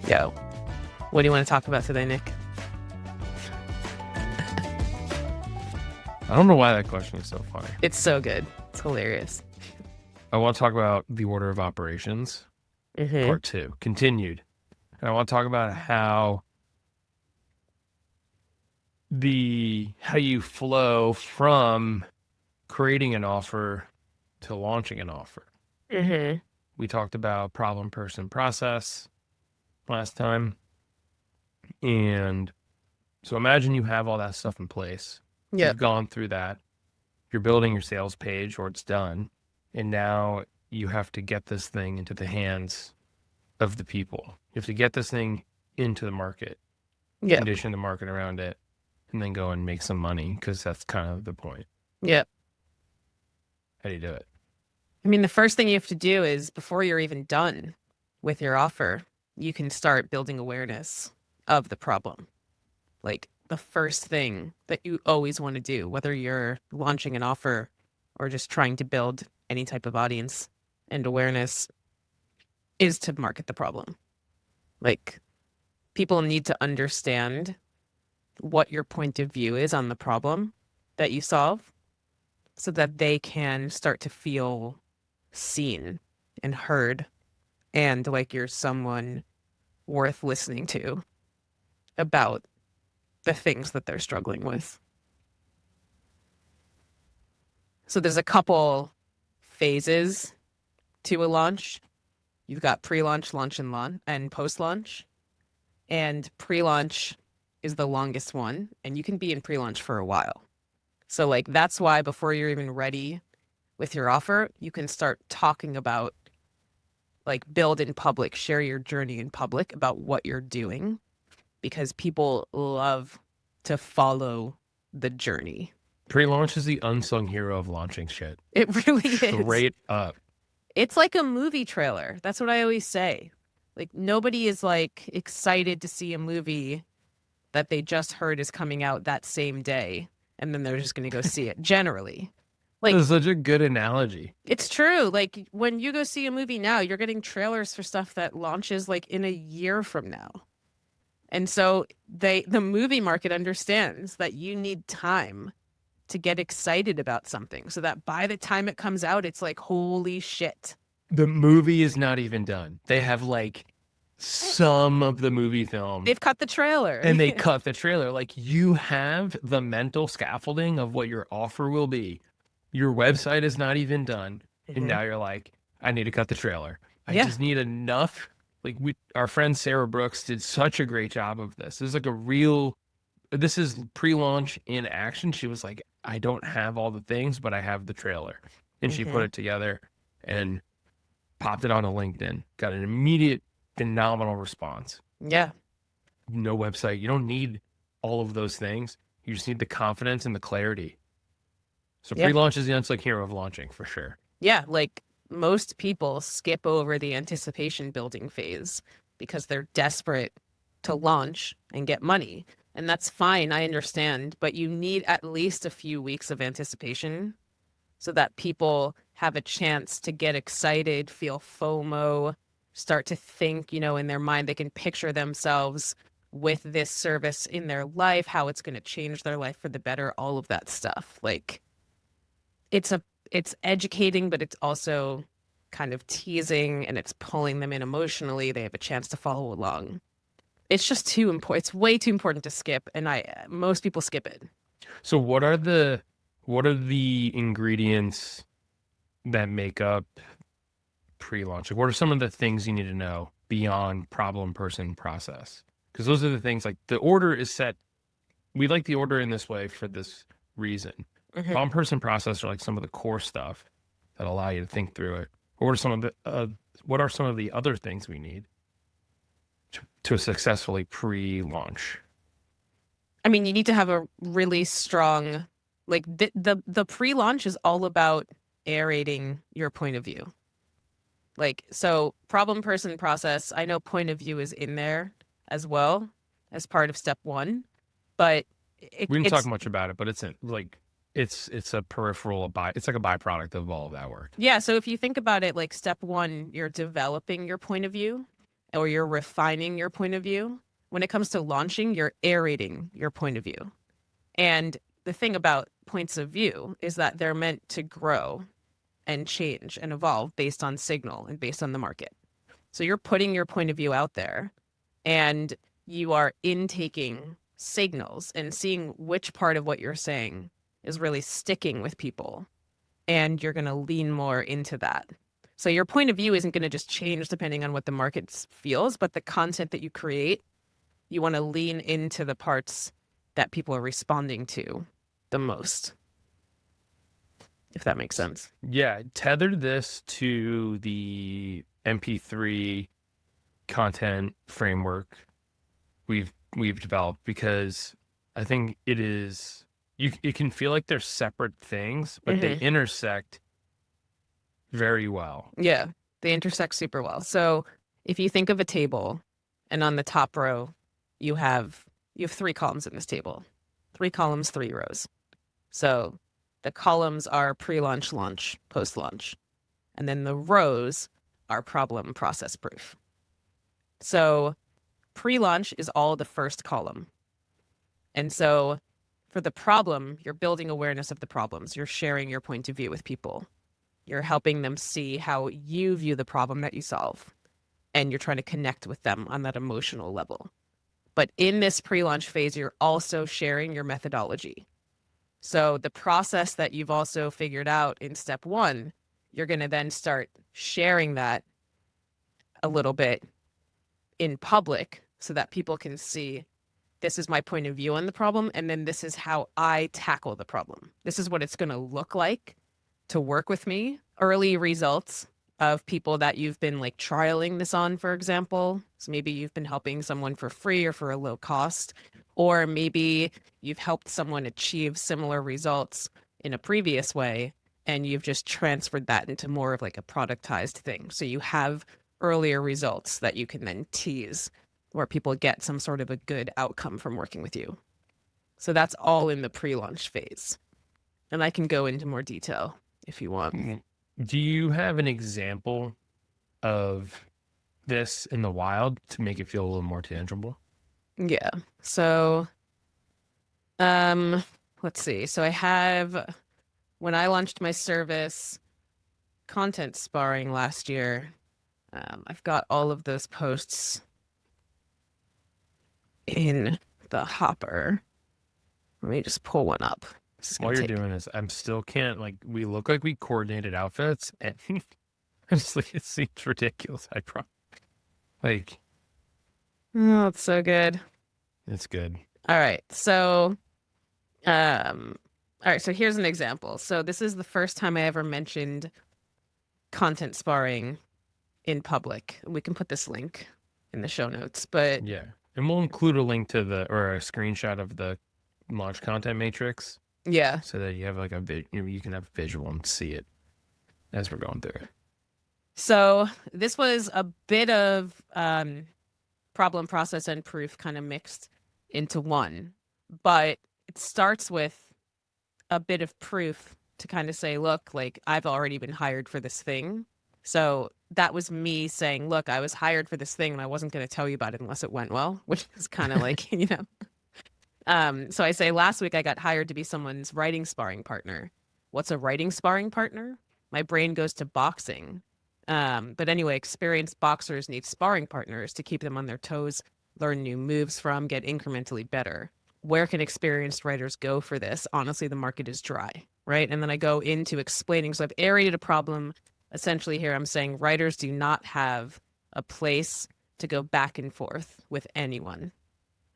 Yo, what do you want to talk about today, Nick? I don't know why that question is so funny. It's so good. It's hilarious. I want to talk about the order of operations, Mm-hmm. part two, continued. And I want to talk about how you flow from creating an offer to launching an offer. Mm-hmm. We talked about problem, person, process last time. And so imagine you have all that stuff in place. Yep. You've gone through that. You're building your sales page or it's done. And now you have to get this thing into the hands of the people. You have to get this thing into the market, Yep. condition the market around it, and then go and make some money because that's kind of the point. Yep. How do you do it? I mean, the first thing you have to do is before you're even done with your offer, you can start building awareness of the problem. Like the first thing that you always want to do, whether you're launching an offer or just trying to build any type of audience and awareness, is to market the problem. Like people need to understand what your point of view is on the problem that you solve so that they can start to feel seen and heard and like you're someone worth listening to about the things that they're struggling with. So there's a couple phases to a launch. You've got pre-launch, launch, and post-launch. And pre-launch is the longest one, and you can be in pre-launch for a while. So like that's why before you're even ready with your offer, you can start talking about like build in public, share your journey in public about what you're doing because people love to follow the journey. Pre-launch is the unsung hero of launching shit. It really is. Straight up. It's like a movie trailer. That's what I always say. Like nobody is like excited to see a movie that they just heard is coming out that same day and then they're just going to go see it generally. Like That's such a good analogy. it's true. Like when you go see a movie now, you're getting trailers for stuff that launches like in a year from now. And so the movie market understands that you need time to get excited about something so that by the time it comes out, it's like, holy shit. The movie is not even done. They have like some of the movie film They've cut the trailer. and they cut the trailer. Like you have the mental scaffolding of what your offer will be. Your website is not even done. And Mhm. now you're like, I need to cut the trailer. I Yeah. just need enough. Like our friend Sarah Brooks did such a great job of this. This is pre-launch in action. She was like, I don't have all the things, but I have the trailer. And she put Hmm. it together and popped it on a LinkedIn. Got an immediate phenomenal response. Yeah. No website. You don't need all of those things. You just need the confidence and the clarity. So Yeah. pre-launch is the unsung hero of launching for sure. Yeah. Like most people skip over the anticipation building phase because they're desperate to launch and get money. And that's fine. I understand. But you need at least a few weeks of anticipation so that people have a chance to get excited, feel FOMO, start to think, in their mind, they can picture themselves with this service in their life, how it's going to change their life for the better, all of that stuff. Like it's a it's educating, but it's also kind of teasing and it's pulling them in emotionally. They have a chance to follow along. It's just too important. It's way too important to skip, and most people skip it. So what are the ingredients that make up pre-launch? Like what are some of the things you need to know beyond problem, person, process? Because those are the things like the order is set. We like the order in this way for this reason. Mhm. Problem, person, process are like some of the core stuff that allow you to think through it. What are some of the other things we need to successfully pre-launch? I mean, you need to have a really strong, like the pre-launch is all about aerating your point of view. Like, so problem, person, process. I know point of view is in there as well as part of step one, but We didn't talk it's much about it, but it's a peripheral it's like a byproduct of all of that work. yeah. So if you think about it, like step one, you're developing your point of view. or you're refining your point of view. When it comes to launching, you're aerating your point of view. And the thing about points of view is that they're meant to grow and change and evolve based on signal and based on the market. So you're putting your point of view out there and you are intaking signals and seeing which part of what you're saying is really sticking with people. And you're going to lean more into that. So your point of view isn't going to just change depending on what the market feels, but the content that you create, you want to lean into the parts that people are responding to the most, if that makes sense. Yeah, tethered this to the MP3 content framework we've developed, because I think it can feel like they're separate things, but they intersect very well. Yeah, they intersect super well. So if you think of a table, and on the top row, you have 3 columns in this table. 3 columns, 3 rows. So the columns are pre-launch, launch, post-launch. And then the rows are problem, process, proof. So pre-launch is all the first column. And so for the problem, you're building awareness of the problems. You're sharing your point of view with people. You're helping them see how you view the problem that you solve. And you're trying to connect with them on that emotional level. But in this pre-launch phase, you're also sharing your methodology. So the process that you've also figured out in step 1, you're going to then start sharing that a little bit in public so that people can see, this is my point of view on the problem, and then this is how I tackle the problem. This is what it's going to look like to work with me. Early results of people that you've been like trialing this on, for example. So maybe you've been helping someone for free or for a low cost, or maybe you've helped someone achieve similar results in a previous way, and you've just transferred that into more of like a productized thing. So you have earlier results that you can then tease, where people get some sort of a good outcome from working with you. So that's all in the pre-launch phase. And I can go into more detail if you want. Do you have an example of this in the wild to make it feel a little more tangible? Yeah. So, let's see. So I have, when I launched my service, content sparring last year, I've got all of those posts in the hopper. Let me just pull one up. While you're doing this, I'm still can't, like, we look like we coordinated outfits, and honestly, it seems ridiculous. Like, Oh, it's so good. it's good. All right. So, all right. So here's an example. So this is the first time I ever mentioned content sparring in public. We can put this link in the show notes, but Yeah. And we'll include a link to or a screenshot of the launch content matrix yeah. so that you have like you can have a visual and see it as we're going through it. So this was a bit of problem, process, and proof kind of mixed into one, but it starts with a bit of proof to kind of say, look, like I've already been hired for this thing. So that was me saying, look, I was hired for this thing and I wasn't going to tell you about it unless it went well, which is kind of like, you know. So I say last week I got hired to be someone's writing sparring partner. What's a writing sparring partner? My brain goes to boxing. But anyway, experienced boxers need sparring partners to keep them on their toes, learn new moves from, get incrementally better. Where can experienced writers go for this? Honestly, the market is dry, right? And then I go into explaining. So I've aerated a problem. Essentially here, I'm saying writers do not have a place to go back and forth with anyone.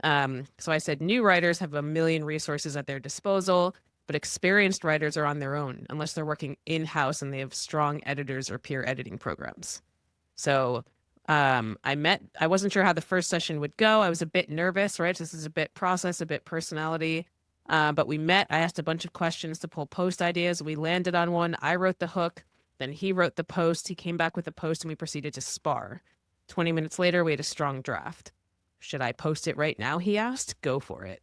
So I said new writers have a million resources at their disposal, but experienced writers are on their own unless they're working in-house and they have strong editors or peer editing programs. So I wasn't sure how the first session would go. I was a bit nervous, right? This is a bit process, a bit personality. But we met. I asked a bunch of questions to pull post ideas. We landed on one. I wrote the hook. Then he wrote the post. He came back with a post and we proceeded to spar. 20 minutes later, we had a strong draft. Should I post it right now? He asked. Go for it.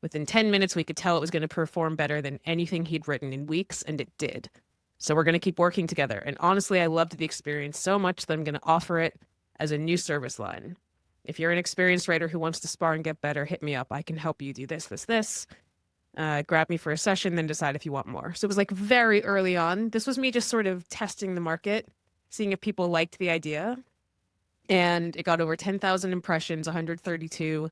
Within 10 minutes, we could tell it was going to perform better than anything he'd written in weeks, and it did. So we're going to keep working together. And honestly, I loved the experience so much that I'm going to offer it as a new service line. If you're an experienced writer who wants to spar and get better, hit me up. I can help you do this, this, this. Grab me for a session, then decide if you want more. So it was like very early on. This was me just sort of testing the market, seeing if people liked the idea. And it got over 10,000 impressions, 132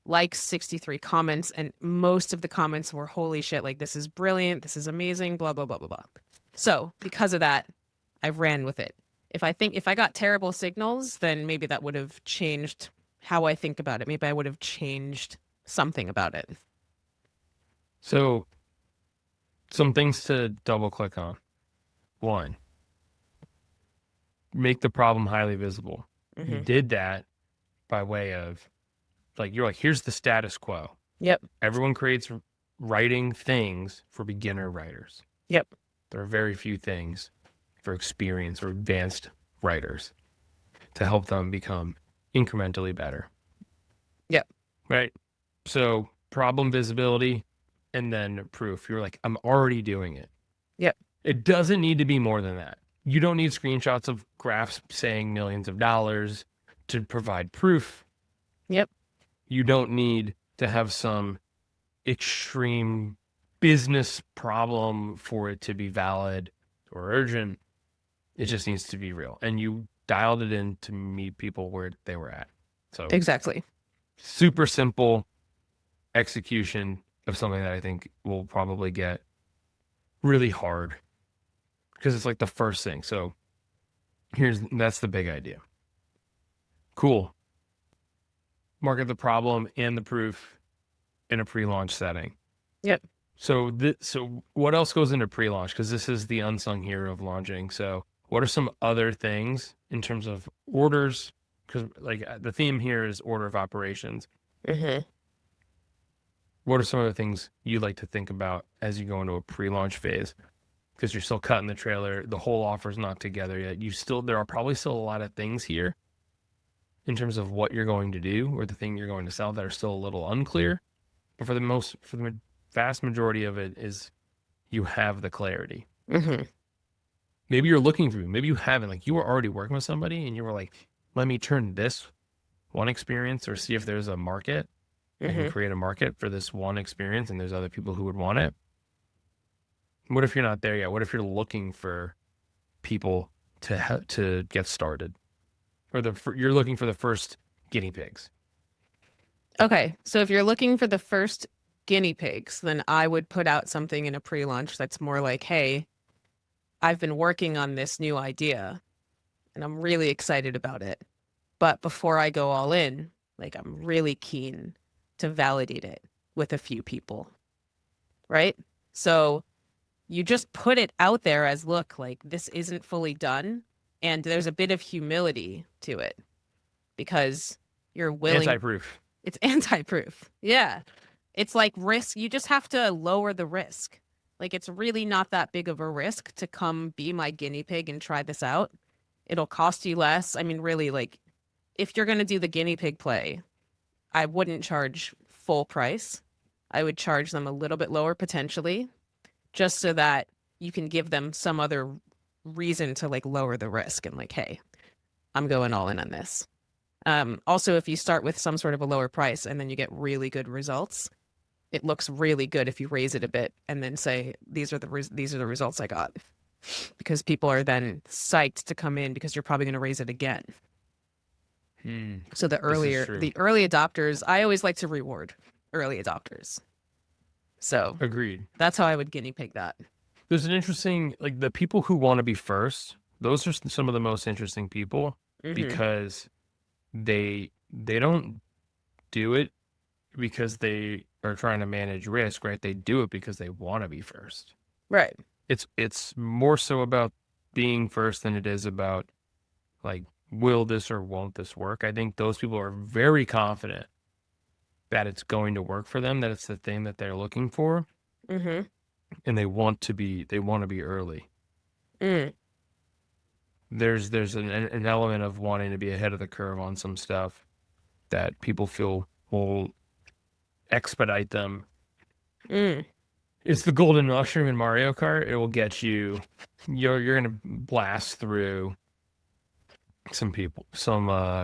likes, 63 comments. And most of the comments were, holy shit, like, this is brilliant. This is amazing, blah, blah, blah, blah, blah. So because of that, I ran with it. If I got terrible signals, then maybe that would have changed how I think about it. Maybe I would have changed something about it. So some things to double click on. One, make the problem highly visible. You did that by way of you're like, here's the status quo. Yep. Everyone creates writing things for beginner writers. Yep. There are very few things for experienced or advanced writers to help them become incrementally better. Yep. Right. So problem visibility and then proof. You're like, I'm already doing it. Yep. It doesn't need to be more than that. You don't need screenshots of graphs saying millions of dollars to provide proof. Yep. You don't need to have some extreme business problem for it to be valid or urgent. It just needs to be real. And you dialed it in to meet people where they were at. So exactly. Super simple execution of something that I think will probably get really hard because it's like the first thing. So that's the big idea. Cool. Market the problem and the proof in a pre-launch setting. Yep. So what else goes into pre-launch? Because this is the unsung hero of launching. So what are some other things in terms of orders? Because the theme here is order of operations. Mm-hmm. What are some of the things you like to think about as you go into a pre-launch phase? Because you're still cutting the trailer, the whole offer's not together yet. There are probably still a lot of things here in terms of what you're going to do or the thing you're going to sell that are still a little unclear. But for the vast majority of it is you have the clarity. Mm-hmm. Maybe you're looking through, maybe you haven't. Like you were already working with somebody and you were like, let me turn this one experience or see if there's a market. I can create a market for this one experience and there's other people who would want it. What if you're not there yet? What if you're looking for people to get started? Or you're looking for the first guinea pigs? Okay, so if you're looking for the first guinea pigs, then I would put out something in a pre-launch that's more like, hey, I've been working on this new idea and I'm really excited about it. But before I go all in, I'm really keen to validate it with a few people, right? So you just put it out there as, look, this isn't fully done. And there's a bit of humility to it because you're willing. Anti-proof. It's anti-proof. Yeah. It's like risk. You just have to lower the risk. It's really not that big of a risk to come be my guinea pig and try this out. It'll cost you less. I mean, really, if you're going to do the guinea pig play, I wouldn't charge full price. I would charge them a little bit lower potentially, just so that you can give them some other reason to lower the risk and hey, I'm going all in on this. Also, if you start with some sort of a lower price and then you get really good results, it looks really good if you raise it a bit and then say, these are the results I got, because people are then psyched to come in because you're probably going to raise it again. So the early adopters, I always like to reward early adopters. So agreed. That's how I would guinea pig that. There's an interesting, the people who want to be first, those are some of the most interesting people because they don't do it because they are trying to manage risk, right? They do it because they want to be first. Right. It's more so about being first than it is about will this or won't this work? I think those people are very confident that it's going to work for them, that it's the thing that they're looking for. Mm-hmm. And they want to be early. There's an element of wanting to be ahead of the curve on some stuff that people feel will expedite them. It's the golden mushroom in Mario Kart. It will get you're gonna blast through some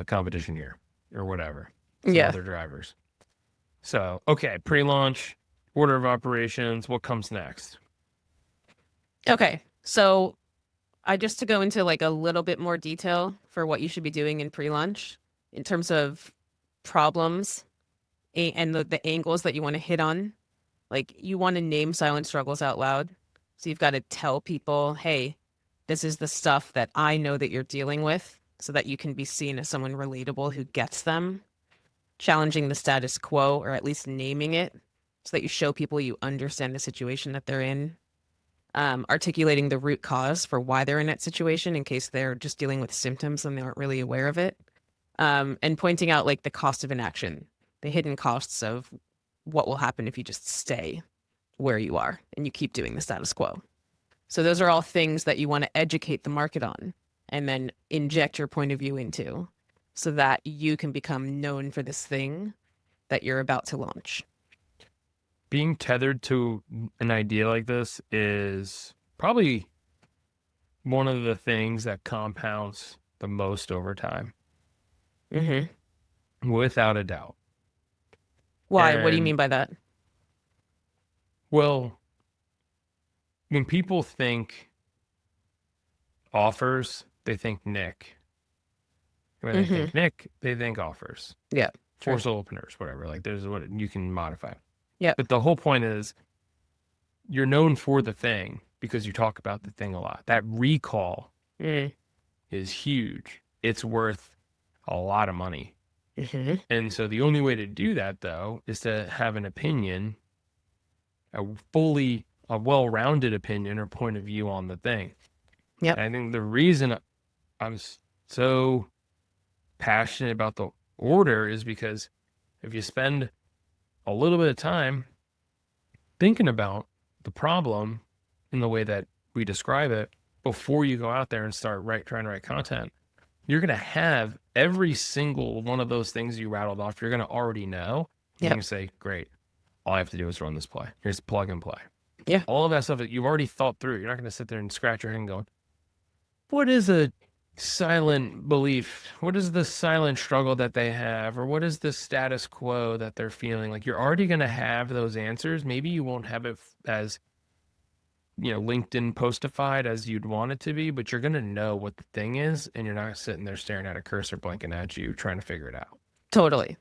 competition here or whatever, some Yeah. other drivers. So, okay, pre-launch, order of operations, what comes next? Okay. So I just to go into like a little bit more detail for what you should be doing in pre-launch in terms of problems and the angles that you want to hit on. Like you want to name silent struggles out loud. So you've got to tell people, hey, this is the stuff that I know that you're dealing with so that you can be seen as someone relatable who gets them, challenging the status quo or at least naming it so that you show people you understand the situation that they're in, articulating the root cause for why they're in that situation in case they're just dealing with symptoms and they aren't really aware of it, and pointing out like the cost of inaction, the hidden costs of what will happen if you just stay where you are and you keep doing the status quo. So those are all things that you want to educate the market on and then inject your point of view into so that you can become known for this thing that you're about to launch. Being tethered to an idea like this is probably one of the things that compounds the most over time, Hmm. without a doubt. Why? What do you And mean by that? well, when people think offers, they think Nick. When they Hmm. think Nick, they think offers. Yeah, For sure. soul openers, whatever. Like there's what you can modify. Yep. But the whole point is you're known for the thing because you talk about the thing a lot. That recall Mm. is huge. It's worth a lot of money. Hmm. And so the only way to do that though is to have an opinion, a well-rounded opinion or point of view on the thing. Yep. And I think the reason I'm so passionate about the order is because if you spend a little bit of time thinking about the problem in the way that we describe it before you go out there and start trying to write content, you're going to have every single one of those things you rattled off. You're going to already know. And you Yep. can say, great, all I have to do is run this play. Here's plug and play. Yeah. All of that stuff that you've already thought through. You're not going to sit there and scratch your head and go, what is a silent belief? What is the silent struggle that they have? Or what is the status quo that they're feeling? Like you're already going to have those answers. Maybe you won't have it as LinkedIn postified as you'd want it to be, but you're going to know what the thing is, and you're not sitting there staring at a cursor blinking at you trying to figure it out. Totally.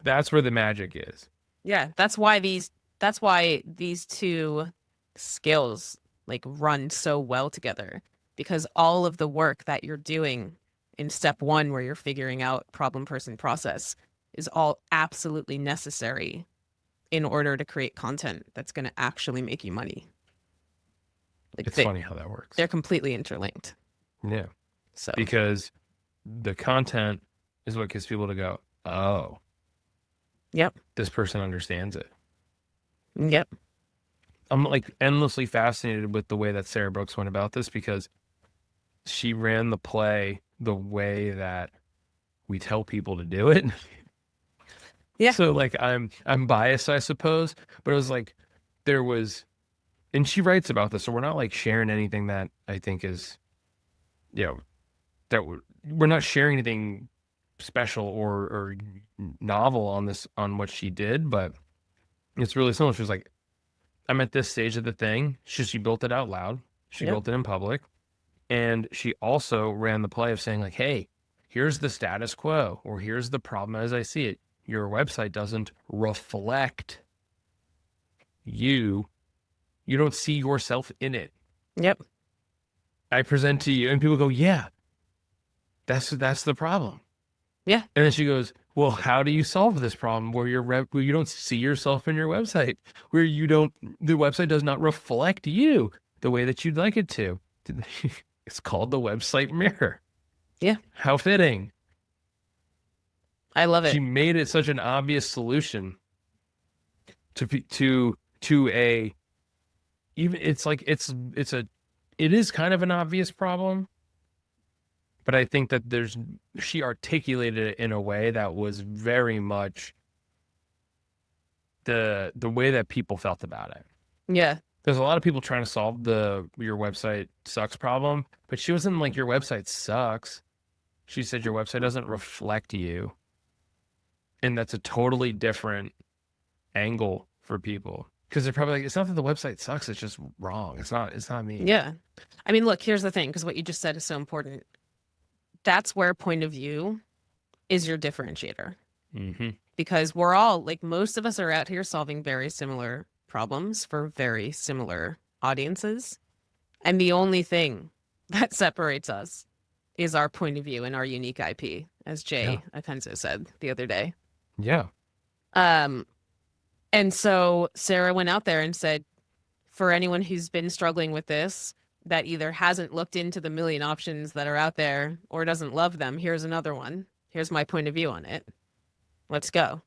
That's where the magic is. Yeah. That's why these two skills like run so well together because all of the work that you're doing in step one, where you're figuring out problem, person, process, is all absolutely necessary in order to create content that's going to actually make you money. Like It's funny how that they're works. completely interlinked. Yeah, So, because the content is what gets people to go, oh, yep. this person understands it. Yep. I'm like endlessly fascinated with the way that Sarah Brooks went about this because she ran the play the way that we tell people to do it. Yeah. So like I'm biased, I suppose, but it was like there was, and she writes about this, so we're not like sharing anything that I think is, you know, that we're not sharing anything special or novel on this on what she did, but it's really similar. She was like, I'm at this stage of the thing. She built it out loud. She Yep. built it in public. And she also ran the play of saying, like, hey, here's the status quo, or here's the problem as I see it. Your website doesn't reflect you. You don't see yourself in it. Yep. I present to you, and people go, yeah, that's the problem. Yeah. And then she goes, well, how do you solve this problem where where you don't see yourself in your website, where the website does not reflect you the way that you'd like it to? It's called the website mirror. Yeah. How fitting. I love She it. made it such an obvious solution to a even it's like it is kind of an obvious problem, but I think that she articulated it in a way that was very much the way that people felt about it. Yeah. There's a lot of people trying to solve the your website sucks problem, but she wasn't like your website sucks. She said your website doesn't reflect you, and that's a totally different angle for people because they're probably like, it's not that the website sucks, it's just wrong. It's not me. Yeah. I mean, look, here's the thing, because what you just said is so important. That's where point of view is your differentiator. Mm-hmm. Because we're all, like, most of us are out here solving very similar problems for very similar audiences. And the only thing that separates us is our point of view and our unique IP, as Yeah. Jay Apenzo said the other day. Yeah. Um, and so Sarah went out there and said, for anyone who's been struggling with this, that either hasn't looked into the million options that are out there or doesn't love them, here's another one. Here's my point of view on it. Let's go.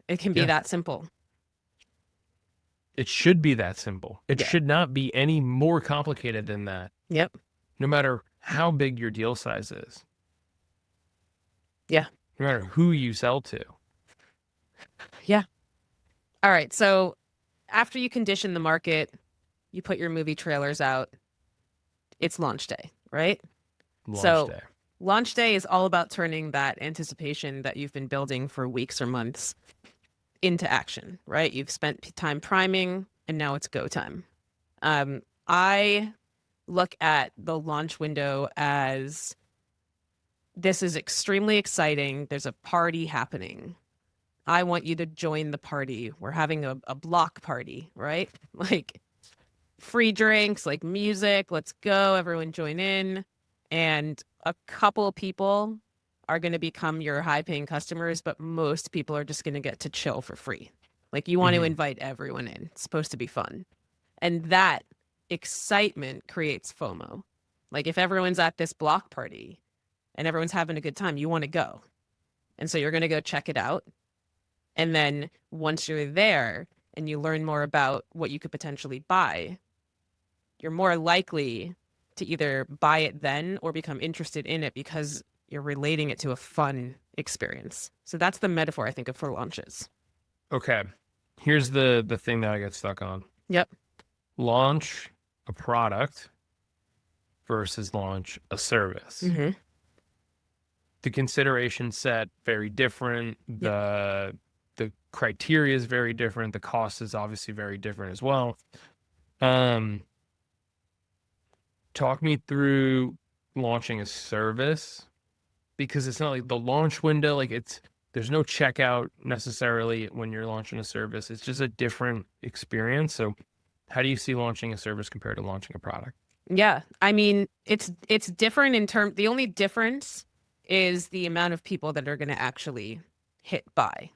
It can be Yeah. that simple. It should be that simple. It Yeah. should not be any more complicated than that, Yep. no matter how big your deal size is, Yeah. no matter who you sell to. Yeah. All right. So after you condition the market, you put your movie trailers out, it's launch day, right? Launch So day. launch day is all about turning that anticipation that you've been building for weeks or months into action, right? You've spent time priming and now it's go time. I look at the launch window as this is extremely exciting. There's a party happening. I want you to join the party. We're having a block party, right? Like free drinks, like music. Let's go. Everyone join in. And a couple people are going to become your high paying customers, but most people are just going to get to chill for free. Like you want to Mm-hmm. invite everyone in. It's supposed to be fun. And that excitement creates FOMO. Like if everyone's at this block party and everyone's having a good time, you want to go. And so you're going to go check it out. And then once you're there and you learn more about what you could potentially buy, you're more likely to either buy it then or become interested in it because you're relating it to a fun experience. So that's the metaphor I think of for launches. Okay. Here's the thing that I get stuck on. Yep. Launch a product versus launch a service. Mm-hmm. The consideration set very different. Yep. The criteria is very different. The cost is obviously very different as well. Talk me through launching a service because it's not like the launch window, like there's no checkout necessarily when you're launching a service. It's just a different experience. So how do you see launching a service compared to launching a product? Yeah. I mean, it's different in terms, the only difference is the amount of people that are going to actually hit buy.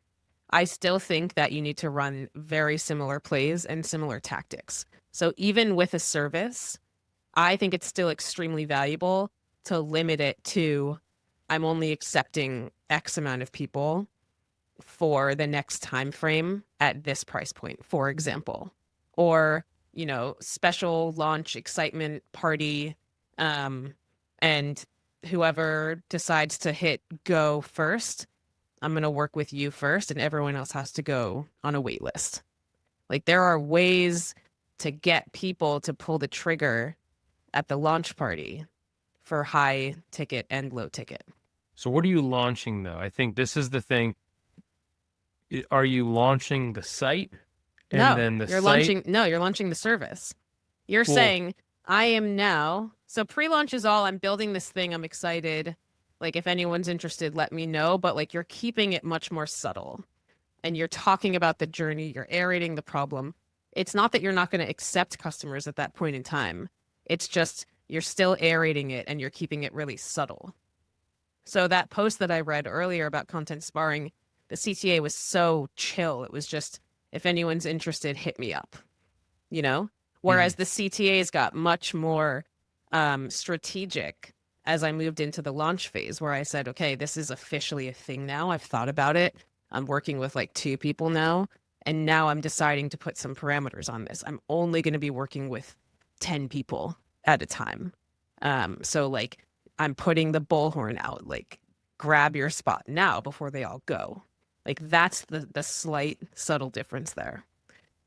I still think that you need to run very similar plays and similar tactics. So even with a service, I think it's still extremely valuable to limit it to I'm only accepting X amount of people for the next time frame at this price point, for example. Or, you know, special launch excitement party, and whoever decides to hit go first, I'm going to work with you first and everyone else has to go on a wait list. Like there are ways to get people to pull the trigger at the launch party for high ticket and low ticket. So what are you launching though? I think this is the thing. Are you launching the site and No, then the site? you're launching the service. You're Well, saying, I am now. So pre-launch is all I'm building this thing. I'm excited. Like if anyone's interested, let me know. But like you're keeping it much more subtle and you're talking about the journey. You're aerating the problem. It's not that you're not going to accept customers at that point in time. It's just you're still aerating it and you're keeping it really subtle. So that post that I read earlier about content sparring, the CTA was so chill. It was just, if anyone's interested, hit me up, you know? mhm. Whereas the CTAs got much more strategic as I moved into the launch phase, where I said, okay, this is officially a thing now. I've thought about it. I'm working with like 2 people now. And now I'm deciding to put some parameters on this. I'm only going to be working with 10 people at a time. So like I'm putting the bullhorn out, like grab your spot now before they all go. Like that's the slight subtle difference there.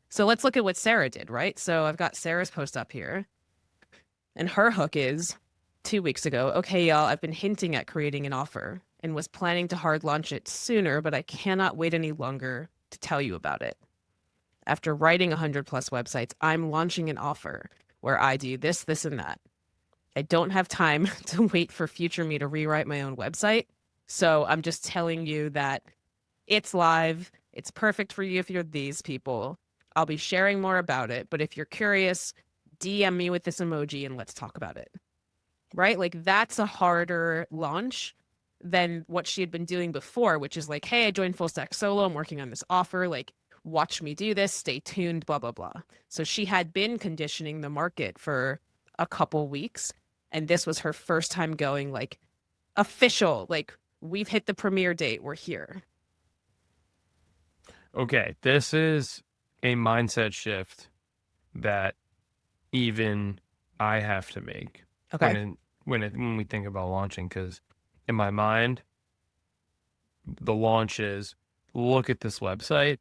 So let's look at what Sarah did, right? So I've got Sarah's post up here, and her hook is 2 weeks ago, okay, y'all, I've been hinting at creating an offer and was planning to hard launch it sooner, but I cannot wait any longer to tell you about it. After writing 100 plus websites, I'm launching an offer where I do this, this, and that. I don't have time to wait for future me to rewrite my own website. So I'm just telling you that it's live. It's perfect for you if you're these people. I'll be sharing more about it. But if you're curious, DM me with this emoji and let's talk about it. Right? Like that's a harder launch than what she had been doing before, which is like, hey, I joined Full Stack Solo. I'm working on this offer. Like, watch me do this. Stay tuned, blah, blah, blah. So she had been conditioning the market for a couple weeks. And this was her first time going like official, like, we've hit the premiere date. We're here. Okay, this is a mindset shift that even I have to make Okay. when we think about launching, because in my mind, the launch is look at this website.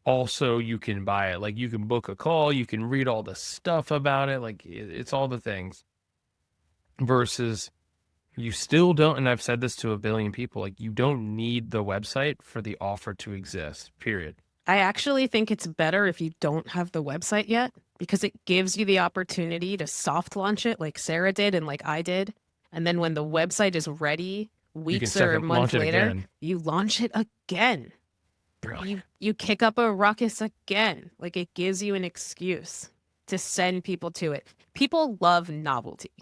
Also, you can buy it. Like you can book a call, you can read all the stuff about it. Like it's all the things. Versus you still don't, and I've said this to a billion people, like you don't need the website for the offer to exist, period. I actually think it's better if you don't have the website yet because it gives you the opportunity to soft launch it like Sarah did and like I did. And then when the website is ready, You can weeks or a second month launch it later, again. you launch it again. Brilliant. You kick up a ruckus again. Like it gives you an excuse to send people to it. People love novelty.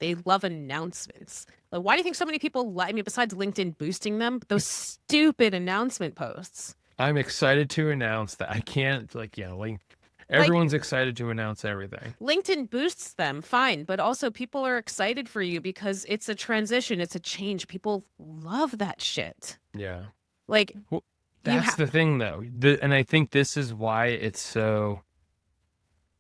They love announcements. Like, why do you think so many people, I mean, besides LinkedIn boosting them, those stupid announcement posts? I'm excited to announce that I can't, like, like Like, everyone's excited to announce everything. LinkedIn boosts them, fine, but also people are excited for you because it's a transition, it's a change. People love that shit. Yeah. Like, Well, you that's have, the thing though. And I think this is why it's so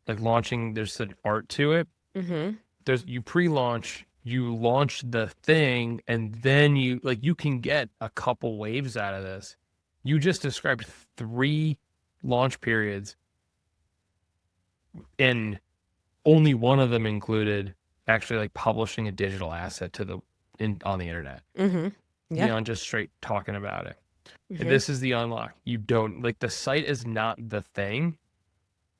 like launching, there's an art to it. mm-hmm. There's you pre-launch, you launch the thing, and then you can get a couple waves out of this. You just described 3 launch periods, and only one of them included actually like publishing a digital asset to on the internet Mm-hmm. Yeah. beyond just straight talking about it. And Mm-hmm. this is the unlock. You don't like the site is not the thing.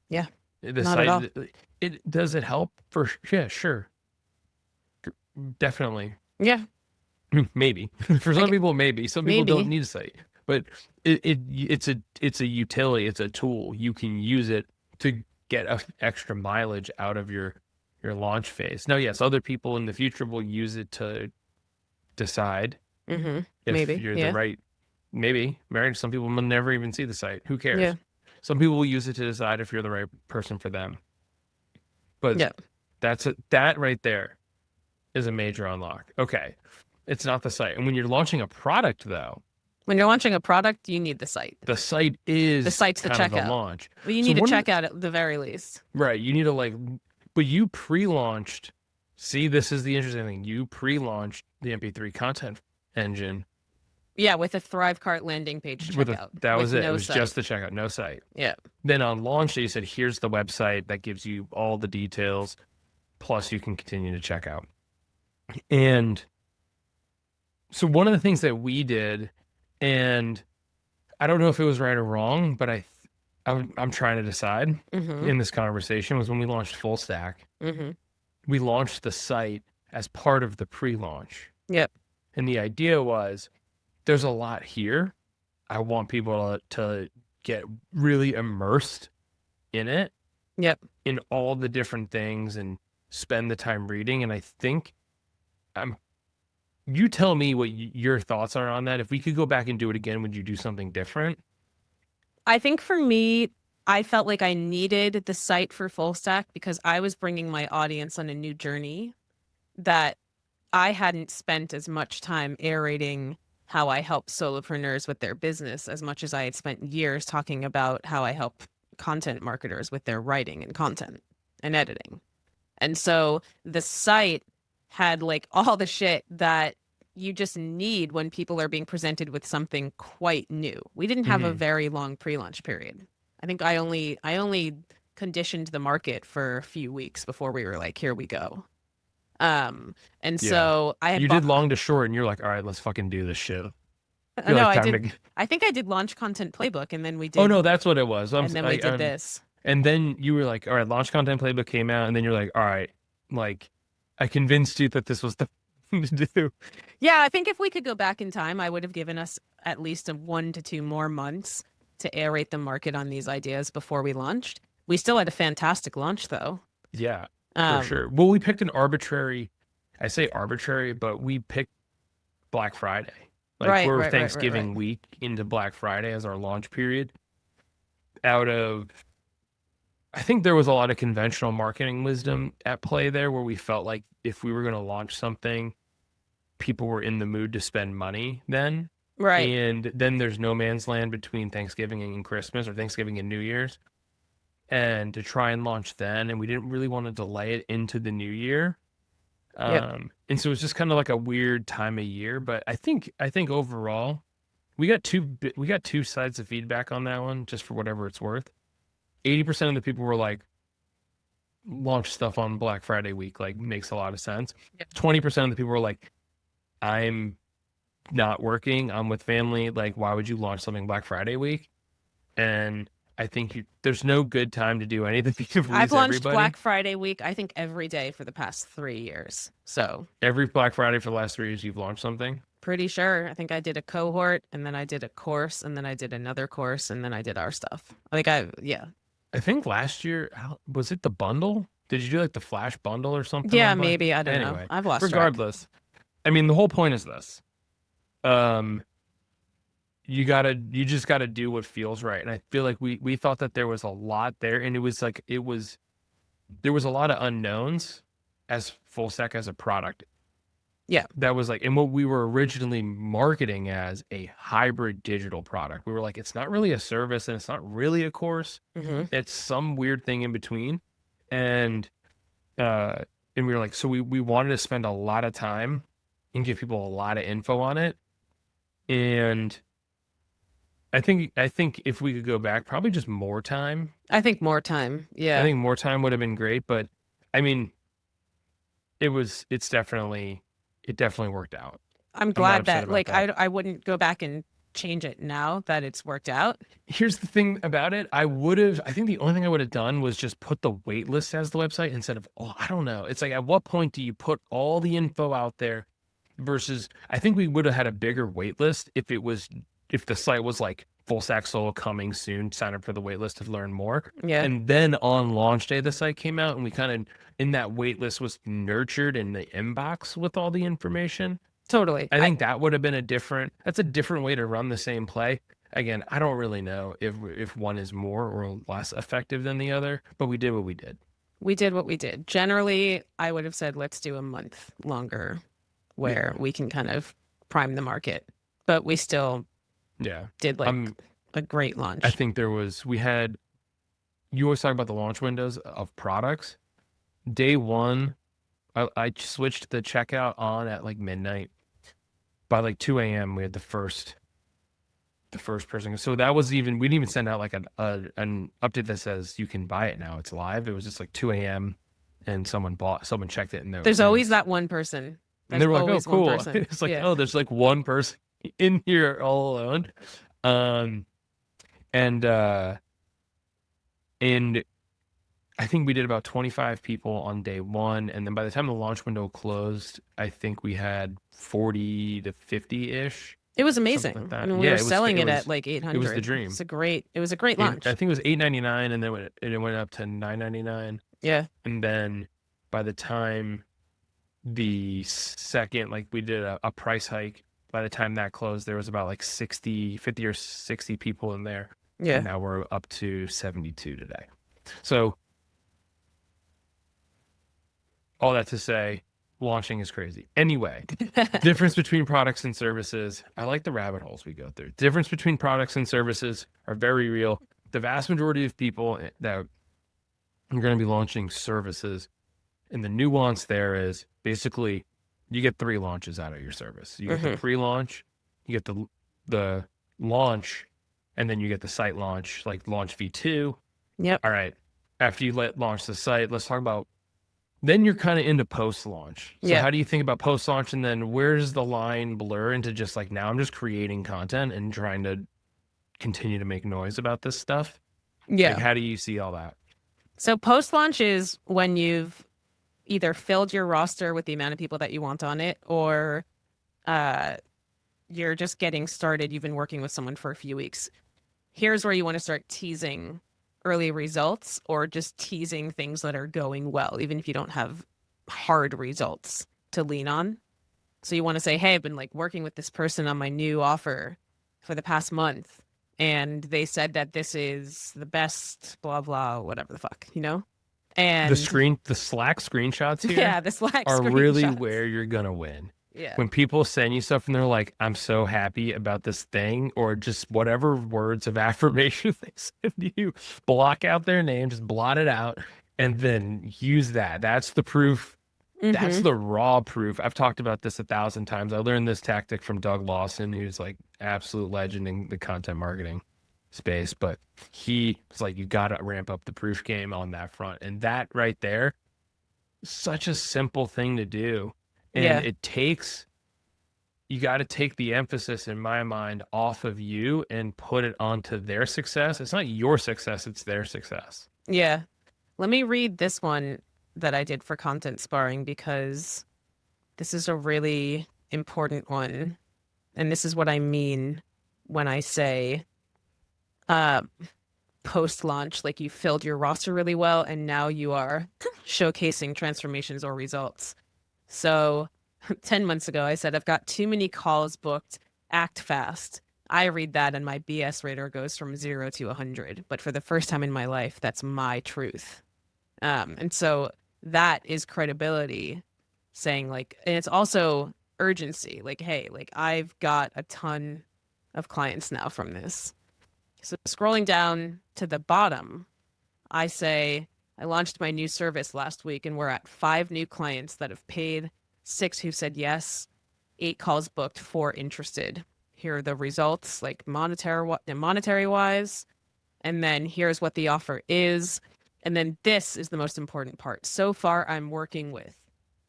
Yeah. The Not at all. site, it does it help for, yeah, sure, definitely. Yeah. Maybe for some Like, people, maybe some people don't maybe. need a site, but it's a utility, it's a tool. You can use it to get extra mileage out of your launch phase. Now, yes, other people in the future will use it to decide Mm-hmm. if Maybe. you're the Yeah. right. Maybe marriage. Some people will never even see the site. Who Yeah. cares? Some people will use it to decide if you're the right person for them. But Yeah. that right there is a major unlock. Okay. It's not the site. And when you're launching a product, though, When you're launching a product, you need the site. the site The is site's the kind of the checkout. launch. Well, you So need a one of checkout at the very least. right, you need to like, but you pre-launched. See, this is the interesting thing. You pre-launched the MP3 content engine Yeah, with a Thrivecart landing page checkout that was with it. It no was site. just the checkout, no site. Yeah. Then on launch day, you said, here's the website that gives you all the details. Plus, you can continue to check out. And so, one of the things that we did, and I don't know if it was right or wrong, but I'm trying to decide Mm-hmm. in this conversation, was when we launched Full Stack, Mm-hmm. we launched the site as part of the pre launch. Yep. And the idea was there's a lot here. I want people to get really immersed in it, Yep. in all the different things, and spend the time reading. And I think you tell me what your thoughts are on that. If we could go back and do it again, would you do something different? I think for me, I felt like I needed the site for Full Stack because I was bringing my audience on a new journey that I hadn't spent as much time aerating how I help solopreneurs with their business as much as I had spent years talking about how I help content marketers with their writing and content and editing. And so the site had like all the shit that you just need when people are being presented with something quite new. We didn't have a Mm-hmm. very long pre-launch period. I think I only conditioned the market for a few weeks before we were like, here we go. And Yeah. so I had You did bought, long to short, and you're like, all right, let's fucking do this shit. You're no, like, I time did, to. I think I did launch content playbook and then we Oh did, no, that's what it was. and then we did this. And then you were like, all right, launch content playbook came out, and then you're like, all right, like, I convinced you that this was the thing to do. Yeah, I think if we could go back in time, I would have given us at least a 1 to 2 more months to aerate the market on these ideas before we launched. We still had a fantastic launch though. Yeah, for Um, sure. Well, we picked an arbitrary. I say arbitrary, but we picked Black Friday. Like right, we're right, right, right, right. Thanksgiving week into Black Friday as our launch period. Out of, I think there was a lot of conventional marketing wisdom at play there, where we felt like if we were going to launch something, people were in the mood to spend money then. Right. And then there's no man's land between Thanksgiving and Christmas, or Thanksgiving and New Year's. And to try and launch then, and we didn't really want to delay it into the new year. Yep. And so it's just kind of like a weird time of year. But I think overall, we got two sides of feedback on that one, just for whatever it's worth. 80% of the people were like, launch stuff on Black Friday week, like, makes a lot of sense. Yep. 20% of the people were like, I'm not working, I'm with family, like, why would you launch something Black Friday week? And I think there's no good time to do anything to I've please launched everybody. Black Friday week, I think every day for the past 3 years. So Every Black Friday for the last 3 years, you've launched something. pretty sure. I think I did a cohort and then I did a course and then I did another course and then I did our stuff. I think yeah. I think last year, was it the bundle? Did you do like the flash bundle or something Yeah, on Black? maybe. I don't know. Anyway, I've lost track. regardless, I mean, the whole point is this. Um, you just gotta do what feels right. And I feel like we thought that there was a lot there, and there was a lot of unknowns as full stack as a product. Yeah. That was like, and what we were originally marketing as a hybrid digital product. We were like, it's not really a service and it's not really a course. Hmm. It's some weird thing in between. And uh and we were like, so we wanted to spend a lot of time and give people a lot of info on it. And I think if we could go back, probably just more time. I think more time. I Yeah. think more time would have been great, but I mean, it definitely worked out. I'm I'm not glad upset that about like that. I wouldn't go back and change it now that it's worked out. Here's the thing about it. I think the only thing I would have done was just put the wait list as the website instead of, oh, I don't know. It's like, at what point do you put all the info out there versus, I think we would have had a bigger wait list if the site was like full stack solo coming soon, sign up for the wait list to learn more. Yeah. And then on launch day, the site came out and we kind of, in that wait list, was nurtured in the inbox with all the information. Totally. I think that would have been that's a different way to run the same play. Again, I don't really know if one is more or less effective than the other, but we did what we did. We did what we did. Generally, I would have said let's do a month longer Yeah. where we can kind of prime the market. But we still Yeah. did like a great I launch. think you always talk about the launch windows of products. Day one, I switched the checkout on at like midnight. By like 2 a.m., we had the first person. So that was even, we didn't even send out like an update that says you can buy it now. It's live. It was just like 2 a.m. and someone checked it, and There's always that one person. and There's they were like, oh, always one cool. person. It's like, Yeah. oh, there's like one person in here all alone. Um, and and I think we did about 25 people on day one. And then by the time the launch window closed, I think we had 40 to 50 ish, It was something like amazing. I that. mean, we Yeah, were selling it at like it was the 800. dream. It was a great I launch. think it was 8.99, and then it went up to 9.99. Yeah. And then by the time the second, like, we did a price hike, by the time that closed, there was about like 50 or 60 people in there. Yeah. And now we're up to 72 today. So all that to say, launching is crazy. Anyway, difference between products and services. I like the rabbit holes we go through. Difference between products and services are very real. The vast majority of people that are going to be launching services, and the nuance there is basically you get 3 launches out of your service. You get the pre-launch, you get the launch, and then you get the site launch, like launch V2. Yep. All right. After you launch the site, let's talk about Then you're kind of into post-launch. So Yeah. how do you think about post-launch, and then where does the line blur into just like, now I'm just creating content and trying to continue to make noise about this stuff? Like, Yeah. how do you see all that? So post launch is when you've either filled your roster with the amount of people that you want on it, or uh, you're just getting started. You've been working with someone for a few weeks. Here's where you want to start teasing early results or just teasing things that are going well, even if you don't have hard results to lean on. So you want to say, hey, I've been like working with this person on my new offer for the past month, and they said that this is the best, blah, blah, whatever the fuck, you know? And The Slack screenshots here yeah, the Slack are really screenshots. where you're gonna win. Yeah. When people send you stuff and they're like, I'm so happy about this thing, or just whatever words of affirmation they send you, block out their name, just blot it out, and then use that. That's the proof. That's Mm-hmm. the raw proof. I've talked about this 1,000 times. I learned this tactic from Doug Lawson, who's like absolute legend in the content marketing space. But he was like, you got to ramp up the proof game on that front. And that right there, such a simple thing to do. And Yeah. it takes, you got to take the emphasis in my mind off of you and put it onto their success. It's not your success, it's their success. Yeah. Let me read this one that I did for content sparring because this is a really important one. And this is what I mean when I say uh, post launch, like you filled your roster really well and now you are showcasing transformations or results. So 10 months ago, I said, I've got too many calls booked, act fast. I read that and my BS radar goes from 0 to 100. But for the first time in my life, that's my truth. And so that is credibility saying like, and it's also urgency. Like, hey, like I've got a ton of clients now from this. So scrolling down to the bottom, I say, I launched my new service last week and we're at 5 new clients that have paid, 6 who said yes, 8 calls booked, 4 interested. Here are the results, like monetary wise. And then here's what the offer is. And then this is the most important part. So far, I'm working with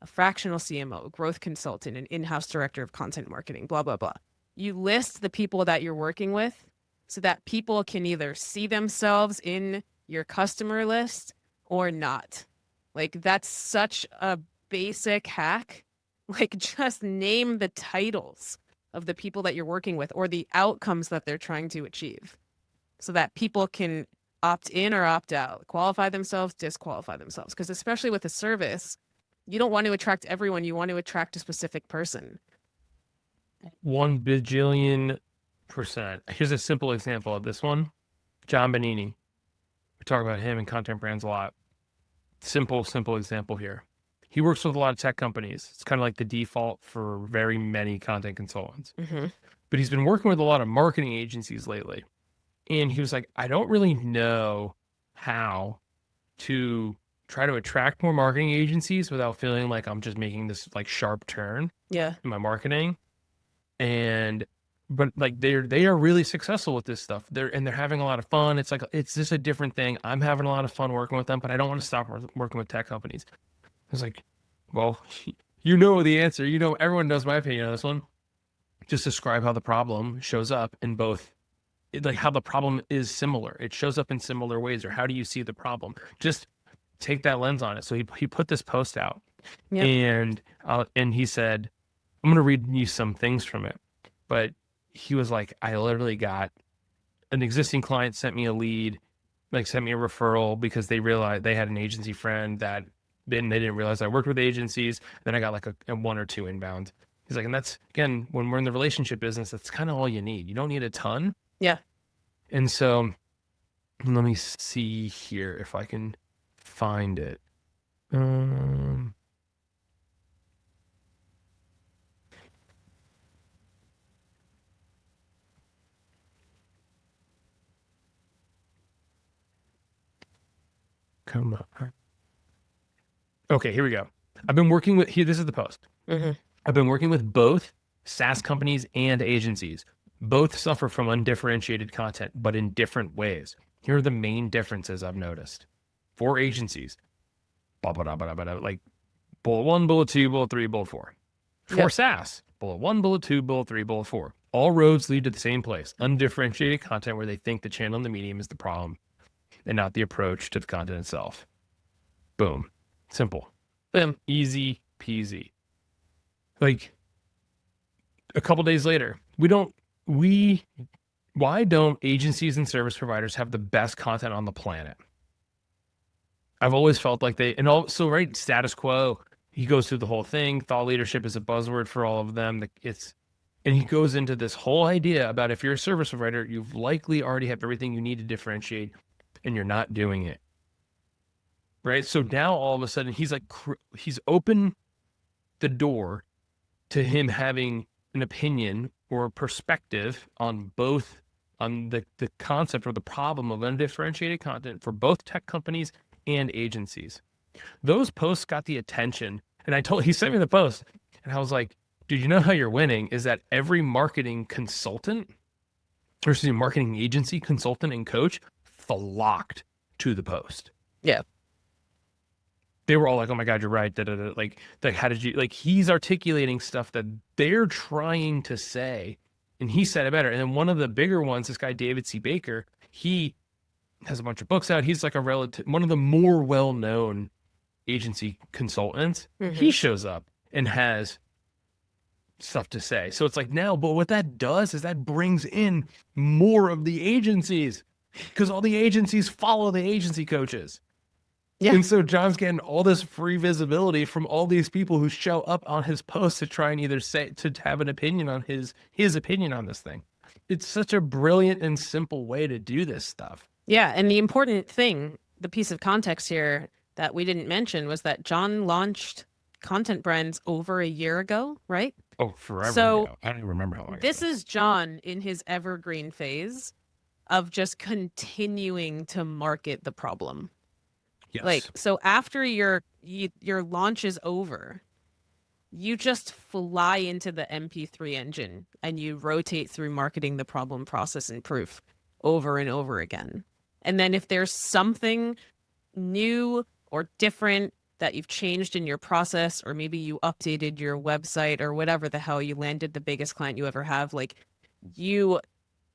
a fractional CMO, a growth consultant, an in-house director of content marketing, blah, blah, blah. You list the people that you're working with so that people can either see themselves in your customer list or not. Like that's such a basic hack. Like just name the titles of the people that you're working with or the outcomes that they're trying to achieve so that people can opt in or opt out, qualify themselves, disqualify themselves. Because especially with a service, you don't want to attract everyone. You want to attract a specific person. 1 bajillion%. Here's a simple example of this one. John Benini. We talk about him and content brands a lot. Simple example here. He works with a lot of tech companies. It's kind of like the default for very many content consultants. Mm-hmm. But he's been working with a lot of marketing agencies lately. And he was like, I don't really know how to try to attract more marketing agencies without feeling like I'm just making this like sharp turn Yeah. in my marketing. And but like they are really successful with this stuff. They're having a lot of fun. It's like it's just a different thing. I'm having a lot of fun working with them, but I don't want to stop working with tech companies. I was like, well, you know the answer. You know, everyone knows my opinion on this one. Just describe how the problem shows up in both, like how the problem is similar. It shows up in similar ways, or how do you see the problem? Just take that lens on it. So he put this post out, Yep. and he said, I'm going to read you some things from it. But he was like, I literally got an existing client sent me a lead, like sent me a referral because they realized they had an agency friend that then they didn't realize I worked with agencies. Then I got like a 1 or 2 inbound. He's like, and that's again, when we're in the relationship business, that's kind of all you need. You don't need a ton. Yeah. And so let me see here if I can find it. Come on. Okay, here we go. I've been working with here. This is the post. Mm-hmm. I've been working with both SaaS companies and agencies. Both suffer from undifferentiated content, but in different ways. Here are the main differences I've noticed. For agencies, blah, blah, blah, blah, blah, blah, like bullet 1, bullet 2, bullet 3, bullet 4. For Yep. SaaS, bullet 1, bullet 2, bullet 3, bullet 4. All roads lead to the same place, undifferentiated content where they think the channel and the medium is the problem and not the approach to the content itself. Boom. Simple. Boom. Easy peasy. Like a couple days later, why don't agencies and service providers have the best content on the planet? I've always felt like right, status quo, he goes through the whole thing. Thought leadership is a buzzword for all of them. And he goes into this whole idea about if you're a service provider, you've likely already have everything you need to differentiate and you're not doing it. Right. So now all of a sudden he's opened the door to him having an opinion or a perspective on the concept or the problem of undifferentiated content for both tech companies and agencies. Those posts got the attention. And he sent me the post and I was like, dude, you know how you're winning is that every marketing consultant versus marketing agency consultant and coach flocked to the post. Yeah. They were all like, oh my God, you're right. Like, how did you, like, he's articulating stuff that they're trying to say. And he said it better. And then one of the bigger ones, this guy, David C. Baker, he has a bunch of books out. He's like one of the more well-known agency consultants. Mm-hmm. He shows up and has stuff to say. So it's like now, but what that does is that brings in more of the agencies because all the agencies follow the agency coaches. Yeah. And so John's getting all this free visibility from all these people who show up on his posts to try and either to have an opinion on his opinion on this thing. It's such a brilliant and simple way to do this stuff. Yeah. And the important thing, the piece of context here that we didn't mention was that John launched Content Brands over a year ago, right? Oh, forever ago. I don't even remember how long. This is John in his evergreen phase of just continuing to market the problem. Yes. Like, so after your launch is over, you just fly into the MP3 engine and you rotate through marketing the problem, process, and proof over and over again. And then if there's something new or different that you've changed in your process, or maybe you updated your website or whatever the hell, you landed the biggest client you ever have, like you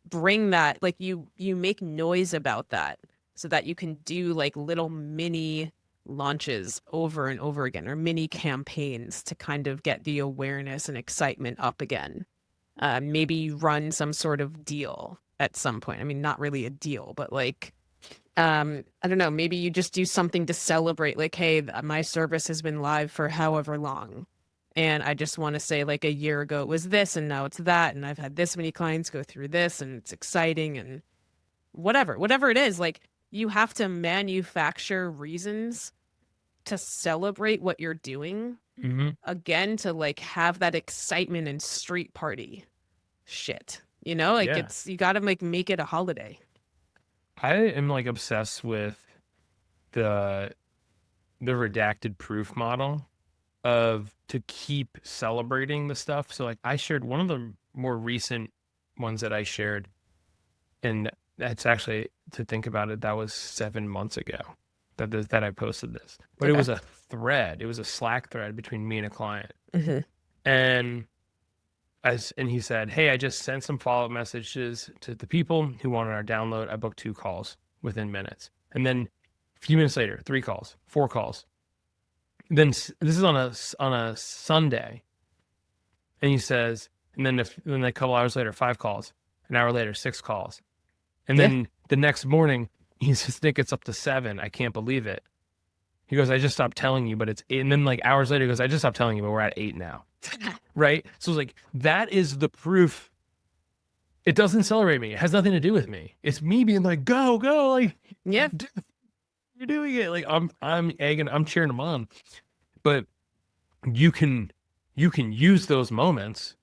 bring that, like you make noise about that so that you can do like little mini launches over and over again, or mini campaigns to kind of get the awareness and excitement up again. Maybe you run some sort of deal at some point. I mean, not really a deal, but like, I don't know, maybe you just do something to celebrate, like, hey, my service has been live for however long. And I just want to say, like, a year ago it was this and now it's that. And I've had this many clients go through this and it's exciting and whatever it is. Like, you have to manufacture reasons to celebrate what you're doing. Mm-hmm. Again, to like have that excitement and street party shit, you know, like you got to like make it a holiday. I am like obsessed with the redacted proof model to keep celebrating the stuff. So like I shared one of the more recent ones that I shared, and that's actually, to think about it, that was 7 months ago that I posted this. But It was a thread. It was a Slack thread between me and a client. Mm-hmm. And he said, hey, I just sent some follow-up messages to the people who wanted our download. I booked 2 calls within minutes. And then a few minutes later, 3 calls, 4 calls. Then this is on a Sunday. And he says, and then a couple hours later, 5 calls. An hour later, 6 calls. And then the next morning, he says, Nick, it's up to 7. I can't believe it. He goes, I just stopped telling you, but it's 8. And then like hours later, he goes, I just stopped telling you, but we're at 8 now. Right? So it's like, that is the proof. It doesn't celebrate me. It has nothing to do with me. It's me being like, go, like, yeah, you're doing it. Like I'm egging, I'm cheering them on. But you can use those moments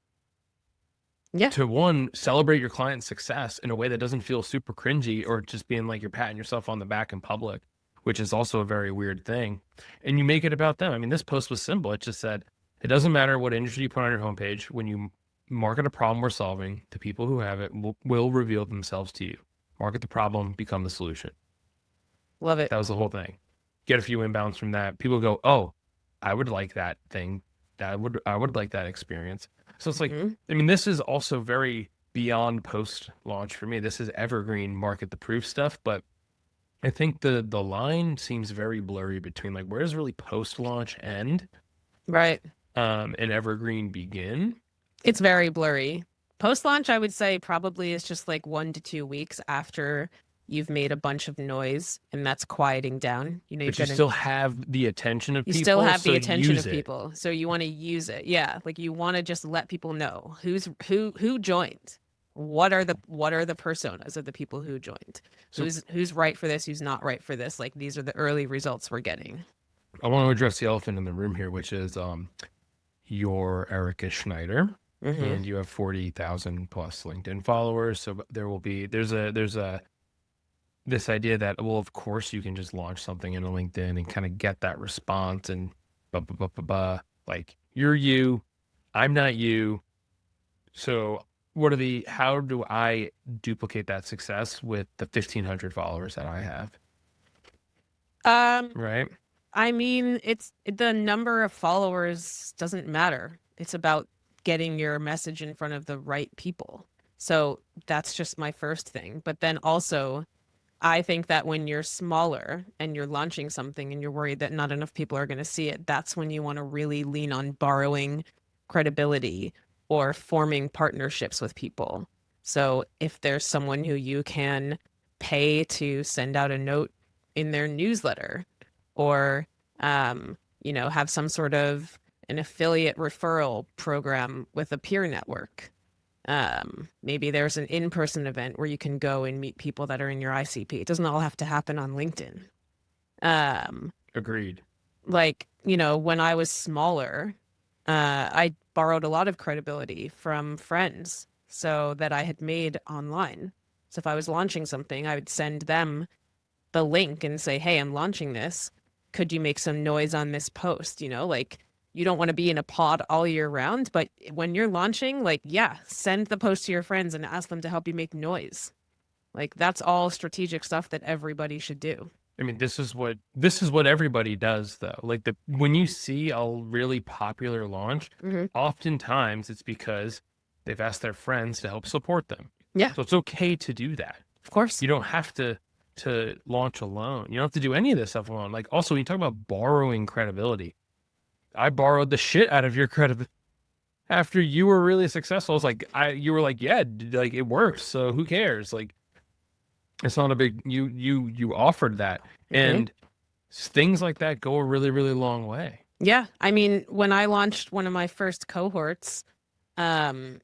to, one, celebrate your client's success in a way that doesn't feel super cringy or just being like you're patting yourself on the back in public, which is also a very weird thing. And you make it about them. I mean, this post was simple. It just said, it doesn't matter what industry you put on your homepage. When you market a problem we're solving, the people who have it will reveal themselves to you. Market the problem, become the solution. Love it. That was the whole thing. get a few inbounds from that. People go, oh, I would like that thing. I would like that experience. So it's like, Hmm. I mean, this is also very beyond post launch for me. This is evergreen market the proof stuff, but I think the line seems very blurry between like where does really post launch end, Right. and evergreen begin. It's very blurry. Post launch, I would say probably is just like 1 to 2 weeks after you've made a bunch of noise and that's quieting down. You've But you got to, still have the attention of you still people, have so the attention use of it. people. So you want to use it. Yeah. Like you want to just let people know who joined. What are the personas of the people who joined? So Who's right for this, who's not right for this? Like these are the early results we're getting. I want to address the elephant in the room here, which is you're Erica Schneider, Hmm. and you have 40,000 plus LinkedIn followers. So there's a this idea that, well, of course you can just launch something into LinkedIn and kind of get that response and blah blah blah blah blah. Like you're you, I'm not you. So how do I duplicate that success with the 1,500 followers that I have? Um, Right? I mean, it's the number of followers doesn't matter. It's about getting your message in front of the right people. So that's just my first thing. But then also, I think that when you're smaller and you're launching something and you're worried that not enough people are going to see it, that's when you want to really lean on borrowing credibility or forming partnerships with people. So if there's someone who you can pay to send out a note in their newsletter or have some sort of an affiliate referral program with a peer network. Maybe there's an in-person event where you can go and meet people that are in your ICP. It doesn't all have to happen on LinkedIn. Um, Agreed. when I was smaller, I borrowed a lot of credibility from friends so that I had made online. So if I was launching something, I would send them the link and say, "Hey, I'm launching this. Could you make some noise on this post?" Like you don't want to be in a pod all year round, but when you're launching, like, yeah, send the post to your friends and ask them to help you make noise. Like that's all strategic stuff that everybody should do. I mean, this is what everybody does though. Like when you see a really popular launch, Hmm. oftentimes it's because they've asked their friends to help support them. Yeah, So it's okay to do that. of course. You don't have to launch alone. You don't have to do any of this stuff alone. Like also when you talk about borrowing credibility, I borrowed the shit out of your credibility after you were really successful. It's like you were like, yeah, like it works. So who cares? Like it's not a big you offered that. Hmm. And things like that go a really, really long way. Yeah, I mean, when I launched one of my first cohorts, um,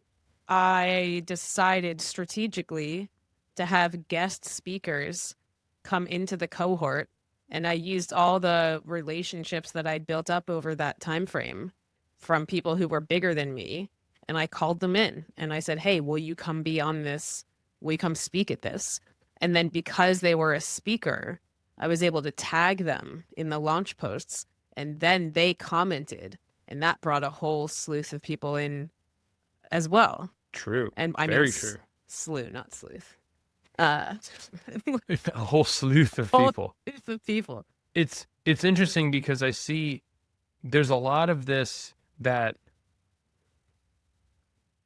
I decided strategically to have guest speakers come into the cohort, and I used all the relationships that I'd built up over that time frame from people who were bigger than me, and I called them in and I said, "Hey, will you come be on this? Will you come speak at this?" And then because they were a speaker, I was able to tag them in the launch posts, and then they commented, and that brought a whole sleuth of people in as well. True. And I mean, Very true. slew, not sleuth. Uh, A whole sleuth of whole people. sleuth of people. It's interesting because I see there's a lot of this that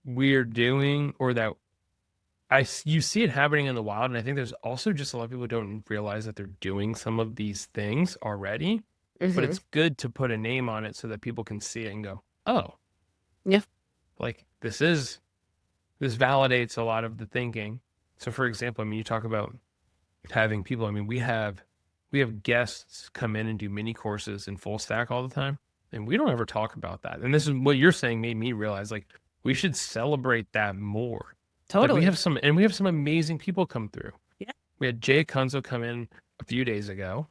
we're doing or that you see it happening in the wild, and I think there's also just a lot of people who don't realize that they're doing some of these things already. But Hmm. it's good to put a name on it so that people can see it and go, "Oh, Yeah. like this validates a lot of the thinking." So, for example, I mean, you talk about having people. I mean, we have guests come in and do mini courses in full stack all the time, and we don't ever talk about that. And this is what you're saying made me realize like we should celebrate that more. Like Totally. we have some amazing people come through. Yeah. We had Jay Kunzo come in a few days ago.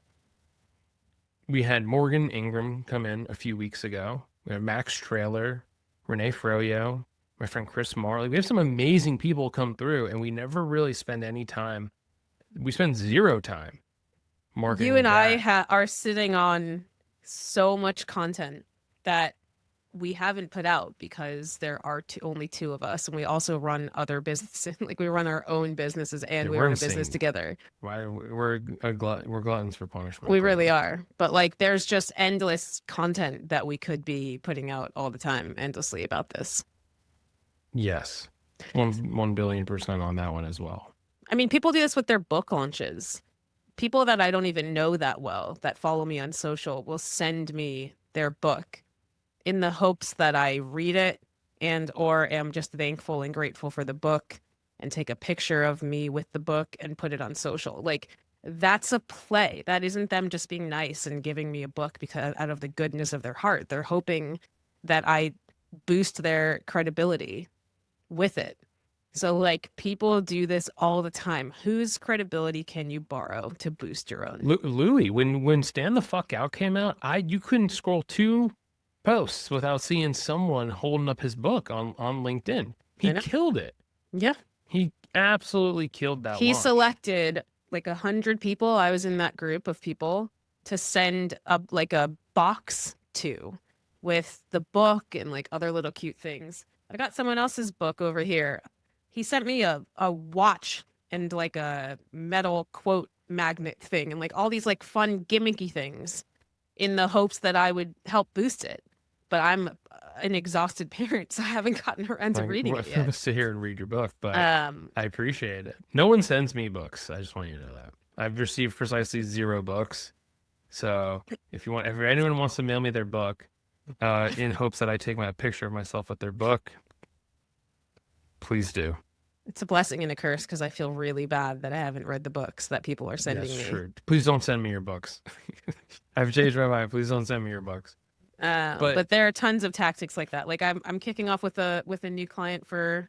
We had Morgan Ingram come in a few weeks ago. We had Max Trailer, Renee Froyo, my friend Chris Marley. We have some amazing people come through, and we never really spend any time. We spend zero time You marketing and I that. are sitting on so much content that we haven't put out because there are only two of us, and we also run other businesses. Like we run our own businesses and Yeah, we we're run a business insane. together. Why we're gluttons for punishment, We really clearly. are. But like there's just endless content that we could be putting out all the time, endlessly about this. Yes. 1 billion% on that one as well. I mean, people do this with their book launches. People that I don't even know that well that follow me on social will send me their book in the hopes that I read it and or am just thankful and grateful for the book and take a picture of me with the book and put it on social. Like that's a play. That isn't them just being nice and giving me a book because out of the goodness of their heart. They're hoping that I boost their credibility with it. So like people do this all the time. Whose credibility can you borrow to boost your own? Louis, when Stand the Fuck Out came out, you couldn't scroll 2 posts without seeing someone holding up his book on LinkedIn. I He know. killed it. Yeah. He absolutely killed that He launch. selected like 100 people. I was in that group of people to send a box to with the book and like other little cute things. I got someone else's book over here. He sent me a watch and like a metal quote magnet thing and like all these like fun gimmicky things in the hopes that I would help boost it. But I'm an exhausted parent, so I haven't gotten around to Like, reading what it yet. sit here and read your book, but Um, I appreciate it. No one sends me books. I just want you to know that. I've received precisely 0 books. So if anyone wants to mail me their book, in hopes that I take my picture of myself with their book, please do. It's a blessing and a curse because I feel really bad that I haven't read the books that people are Yes, sending me. sure. Please don't send me your books. I've changed my mind. Please don't send me your books. But But there are tons of tactics like that. Like I'm kicking off with a new client for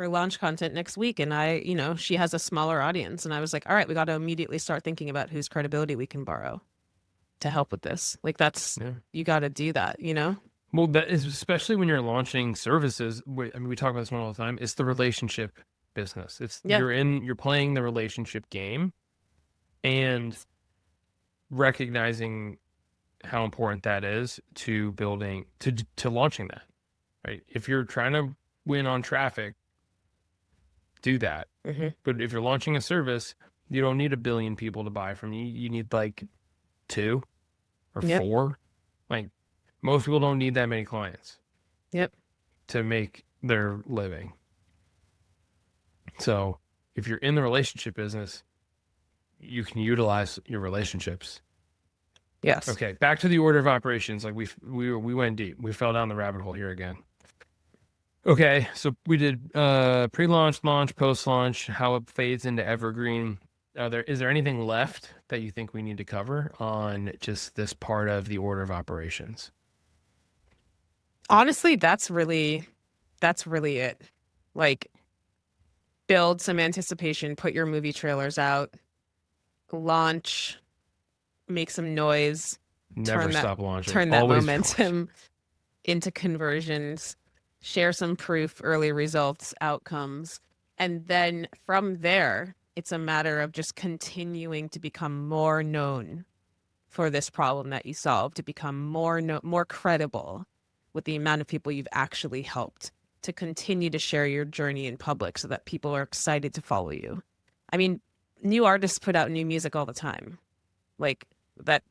launch content next week, and she has a smaller audience, and I was like, all right, we got to immediately start thinking about whose credibility we can borrow to help with this. Like that's yeah. you got to do that, you know? Well, that is especially when you're launching services. I mean, we talk about this one all the time. It's the relationship business. It's Yeah. you're playing the relationship game and recognizing how important that is to building to launching that. Right? If you're trying to win on traffic, do that. Hmm. But if you're launching a service, you don't need 1 billion people to buy from you. You need like 2 or Yep. 4. Like most people don't need that many clients Yep. to make their living. So if you're in the relationship business, you can utilize your relationships. Yes. Okay, back to the order of operations. Like we went deep. We fell down the rabbit hole here again. Okay, so we did pre-launch, launch, post-launch, how it fades into evergreen. Is there anything left that you think we need to cover on just this part of the order of operations? Honestly, that's really it. Like build some anticipation, put your movie trailers out, launch, make some noise, Never turn that stop launching. turn that Always be launching. momentum into conversions, share some proof, early results, outcomes, and then from there, it's a matter of just continuing to become more known for this problem that you solve, to become more credible with the amount of people you've actually helped, to continue to share your journey in public so that people are excited to follow you. I mean, new artists put out new music all the time. Like that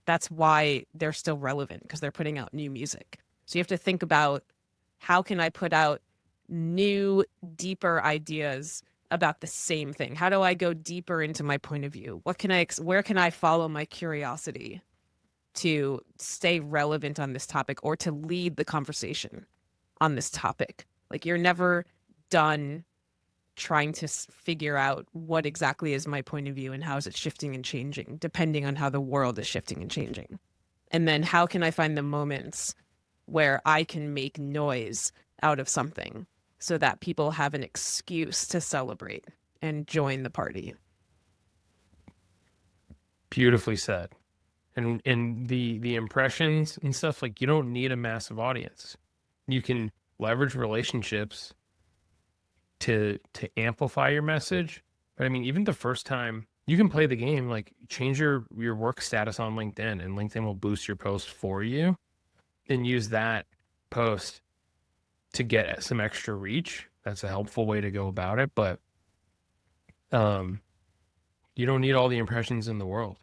that's why they're still relevant because they're putting out new music. So you have to think about how can I put out new, deeper ideas about the same thing? How do I go deeper into my point of view? Where can I follow my curiosity to stay relevant on this topic or to lead the conversation on this topic? Like you're never done trying to figure out what exactly is my point of view and how is it shifting and changing depending on how the world is shifting and changing. And then how can I find the moments where I can make noise out of something so that people have an excuse to celebrate and join the party. Beautifully said. And the impressions and stuff, like you don't need a massive audience. You can leverage relationships to amplify your message. But I mean, even the first time you can play the game, like change your work status on LinkedIn and LinkedIn will boost your post for you and use that post to get some extra reach. That's a helpful way to go about it, but you don't need all the impressions in the world.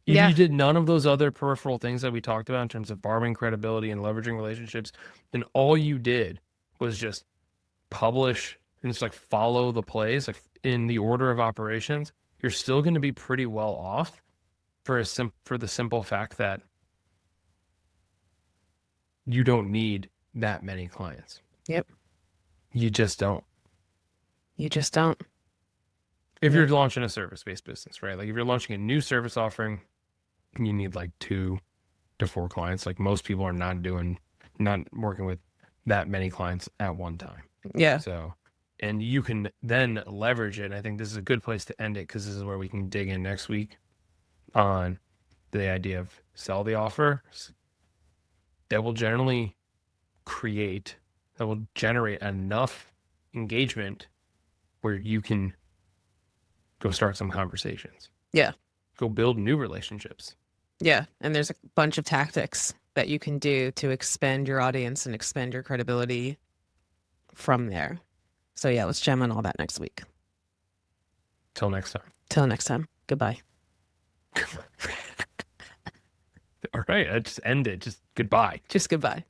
If Yeah. you did none of those other peripheral things that we talked about in terms of borrowing credibility and leveraging relationships, then all you did was just publish and just like follow the plays like in the order of operations, you're still going to be pretty well off for for the simple fact that you don't need that many clients. Yep. You just don't. You just don't. If Yeah. you're launching a service-based business, right? Like if you're launching a new service offering, you need like 2 to 4 clients. Like most people are not working with that many clients at one time. Yeah. So, and you can then leverage it. And I think this is a good place to end it because this is where we can dig in next week on the idea of sell the offer that will generate enough engagement where you can go start some conversations. Yeah. Go build new relationships. Yeah. And there's a bunch of tactics that you can do to expand your audience and expand your credibility from there. So yeah, let's jam on all that next week. Till next time. Till next time. Goodbye. All right. I just end it. Just goodbye. Just goodbye.